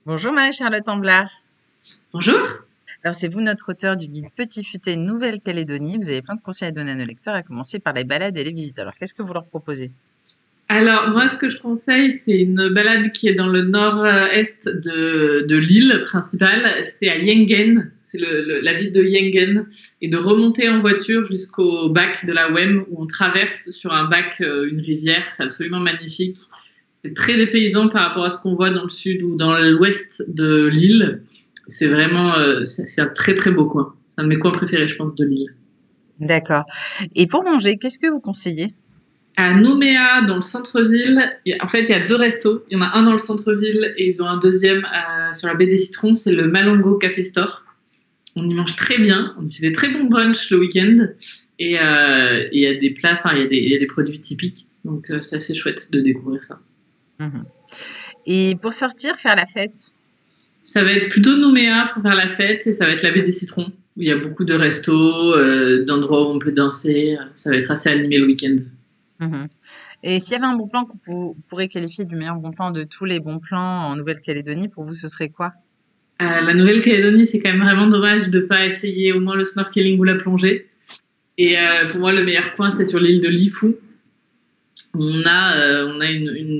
Bonjour Marie-Charlotte Amblard. Bonjour. Alors c'est vous notre auteur du guide Petit Futé Nouvelle-Calédonie. Vous avez plein de conseils à donner à nos lecteurs, à commencer par les balades et les visites. Alors qu'est-ce que vous leur proposez? Alors, moi, ce que je conseille, c'est une balade qui est dans le nord-est de l'île principale. C'est à Yengen, c'est la ville de Yengen, et de remonter en voiture jusqu'au bac de la Wem, où on traverse sur un bac une rivière. C'est absolument magnifique. C'est très dépaysant par rapport à ce qu'on voit dans le sud ou dans l'ouest de l'île. C'est vraiment, c'est un très très beau coin. C'est un de mes coins préférés, je pense, de l'île. D'accord. Et pour manger, qu'est-ce que vous conseillez? À Nouméa, dans le centre-ville, en fait, il y a deux restos. Il y en a un dans le centre-ville et ils ont un deuxième sur la baie des Citrons. C'est le Malongo Café Store. On y mange très bien. On y fait des très bons brunchs le week-end. Et il y a des plats, enfin, il y a des produits typiques. Donc, c'est assez chouette de découvrir ça. Mhm. Et pour sortir, faire la fête? Ça va être plutôt Nouméa pour faire la fête et ça va être la baie des Citrons où il y a beaucoup de restos, d'endroits où on peut danser. Ça va être assez animé le week-end. Mhm. Et s'il y avait un bon plan que vous pourrez qualifier du meilleur bon plan de tous les bons plans en Nouvelle-Calédonie, pour vous, ce serait quoi? La Nouvelle-Calédonie, c'est quand même vraiment dommage de ne pas essayer au moins le snorkeling ou la plongée. Et pour moi, le meilleur coin, c'est sur l'île de Lifou. On a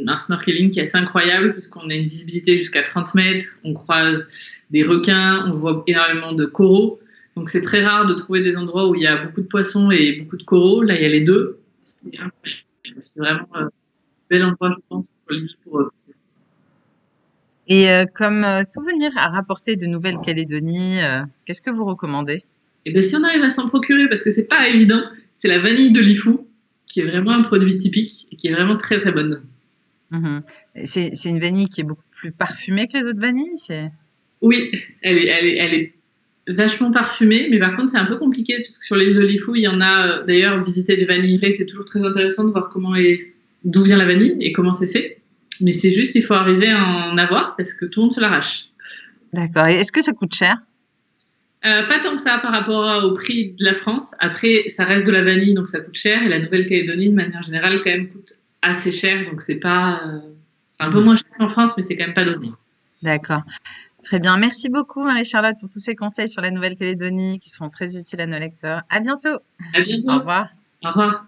un snorkeling qui est assez incroyable puisqu'on a une visibilité jusqu'à 30 mètres, on croise des requins, on voit énormément de coraux. Donc c'est très rare de trouver des endroits où il y a beaucoup de poissons et beaucoup de coraux. Là, il y a les deux. C'est incroyable. C'est vraiment un bel endroit, je pense, pour l'île pour. Et comme souvenir à rapporter de Nouvelle-Calédonie, qu'est-ce que vous recommandez? Et bien, si on arrive à s'en procurer, parce que c'est pas évident, c'est la vanille de Lifou, qui est vraiment un produit typique et qui est vraiment très très bonne. Mhm. C'est une vanille qui est beaucoup plus parfumée que les autres vanilles, c'est? Oui, elle est vachement parfumée, mais par contre c'est un peu compliqué puisque sur l'île de Lifou, il y en a d'ailleurs visiter des vanilleries, c'est toujours très intéressant de voir d'où vient la vanille et comment c'est fait. Mais c'est juste, il faut arriver à en avoir parce que tout le monde se l'arrache. D'accord. Et est-ce que ça coûte cher? Pas tant que ça par rapport au prix de la France. Après, ça reste de la vanille, donc ça coûte cher. Et la Nouvelle-Calédonie, de manière générale, quand même, coûte assez cher. Donc c'est pas un peu Mhm. moins cher qu'en France, mais c'est quand même pas donné. D'accord. Très bien. Merci beaucoup, Marie-Charlotte, pour tous ces conseils sur la Nouvelle-Calédonie qui seront très utiles à nos lecteurs. À bientôt. À Au bientôt. revoir. Au revoir.